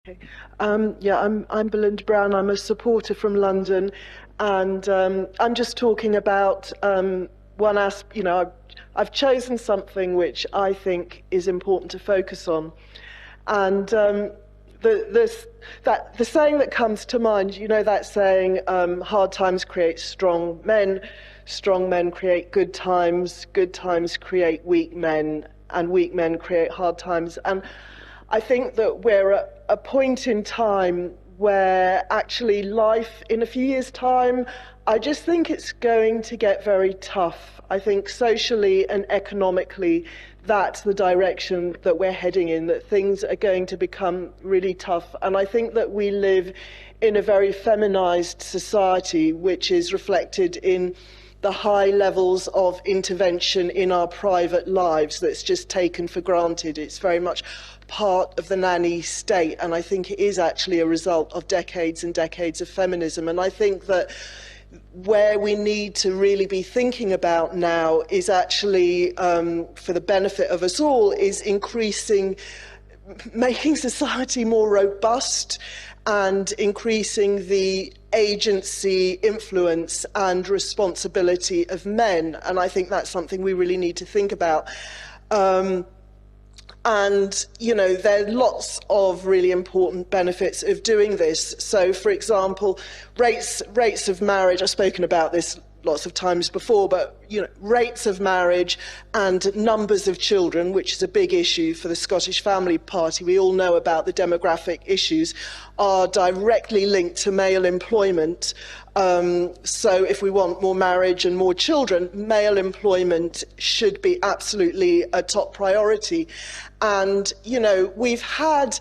Yeah, I'm Belinda Brown. I'm a supporter from London, and I'm just talking about one aspect. I've chosen something which I think is important to focus on, and the saying that comes to mind. That saying, hard times create strong men create good times create weak men, and weak men create hard times. And I think that we're at a point in time where actually life in a few years' time, I just think it's going to get very tough. I think socially and economically, that's the direction that we're heading in, that things are going to become really tough. And I think that we live in a very feminized society, which is reflected in the high levels of intervention in our private lives that's just taken for granted. It's very much part of the nanny state, and I think it is actually a result of decades and decades of feminism. And I think that where we need to really be thinking about now is actually, for the benefit of us all, is making society more robust and increasing the agency, influence and responsibility of men. And I think that's something we really need to think about. And, there are lots of really important benefits of doing this. So, for example, rates of marriage, I've spoken about this lots of times before, but, rates of marriage and numbers of children, which is a big issue for the Scottish Family Party, we all know about the demographic issues, are directly linked to male employment. So if we want more marriage and more children, male employment should be absolutely a top priority. And, we've had,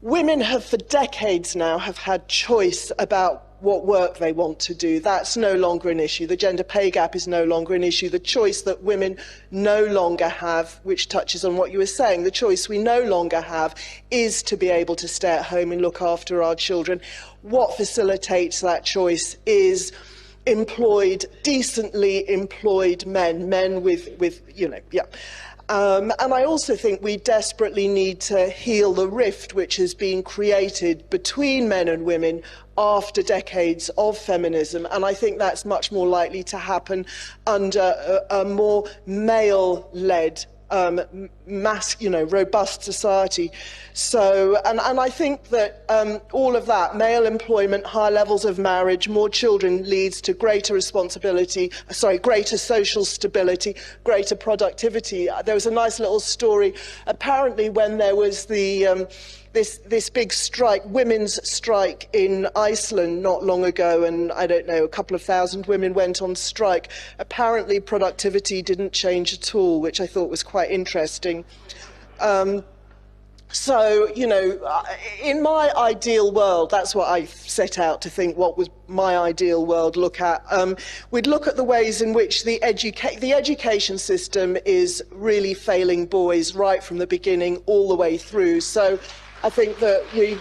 women have for decades now have had choice about what work they want to do. That's no longer an issue. The gender pay gap is no longer an issue. The choice that women no longer have, which touches on what you were saying, the choice we no longer have is to be able to stay at home and look after our children. What facilitates that choice is decently employed men with yeah. And I also think we desperately need to heal the rift which has been created between men and women after decades of feminism. And I think that's much more likely to happen under a more male-led robust society. So, and I think that all of that, male employment, high levels of marriage, more children, leads to greater greater social stability, greater productivity. There was a nice little story, apparently, when there was this big strike, women's strike in Iceland not long ago, and I don't know, a couple of thousand women went on strike. Apparently productivity didn't change at all, which I thought was quite interesting. So, in my ideal world, that's what I set out to think, what was my ideal world look at. We'd look at the ways in which the education system is really failing boys right from the beginning all the way through. So I think that we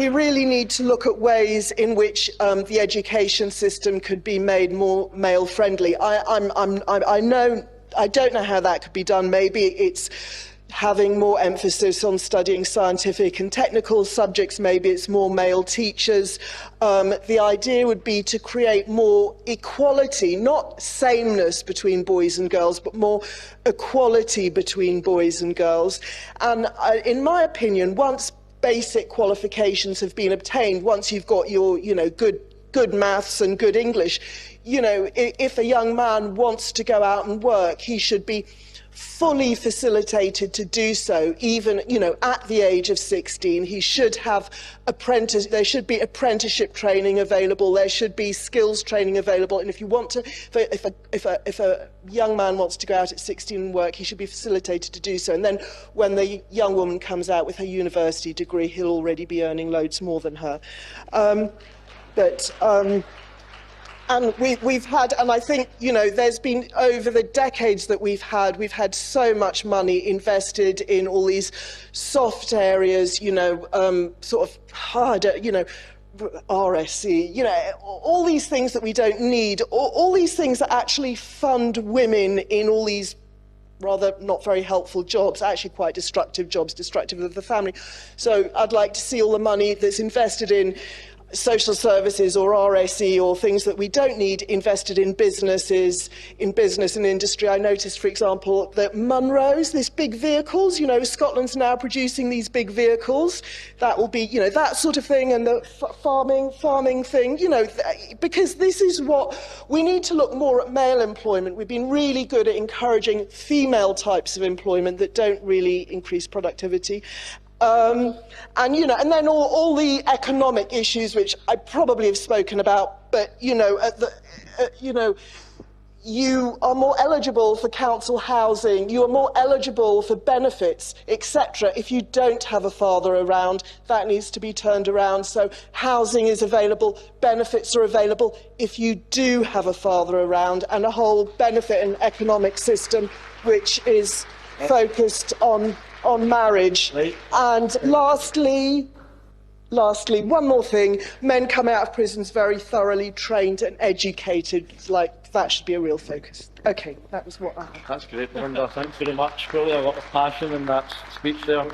really need to look at ways in which the education system could be made more male-friendly. I don't know how that could be done. Maybe it's having more emphasis on studying scientific and technical subjects. Maybe it's more male teachers. The idea would be to create more equality, not sameness between boys and girls, but more equality between boys and girls. And in my opinion, once basic qualifications have been obtained, once you've got your, good maths and good English, if a young man wants to go out and work, he should be fully facilitated to do so, even, at the age of 16. He should have there should be apprenticeship training available, there should be skills training available, and if a young man wants to go out at 16 and work, he should be facilitated to do so. And then when the young woman comes out with her university degree, he'll already be earning loads more than her. And we've had, and I think, there's been, over the decades that we've had so much money invested in all these soft areas, sort of harder, RSC, all these things that we don't need, all these things that actually fund women in all these rather not very helpful jobs, actually quite destructive jobs, destructive of the family. So I'd like to see all the money that's invested in social services or RSE or things that we don't need invested in businesses, in business and industry. I noticed, for example, that Munros, these big vehicles, you know, Scotland's now producing these big vehicles. That will be, you know, that sort of thing, and the farming thing, you know, because this is what we need to look more at male employment. We've been really good at encouraging female types of employment that don't really increase productivity. And, you know, and then all the economic issues, which I probably have spoken about, but, you know, you are more eligible for council housing, you are more eligible for benefits, etc. if you don't have a father around. That needs to be turned around. So housing is available, benefits are available if you do have a father around, and a whole benefit and economic system which is focused on marriage. Right. And lastly, one more thing. Men come out of prisons very thoroughly trained and educated. Like, that should be a real focus. Okay, that was what I had. That's great, Melinda. Thanks very much. Really a lot of passion in that speech there.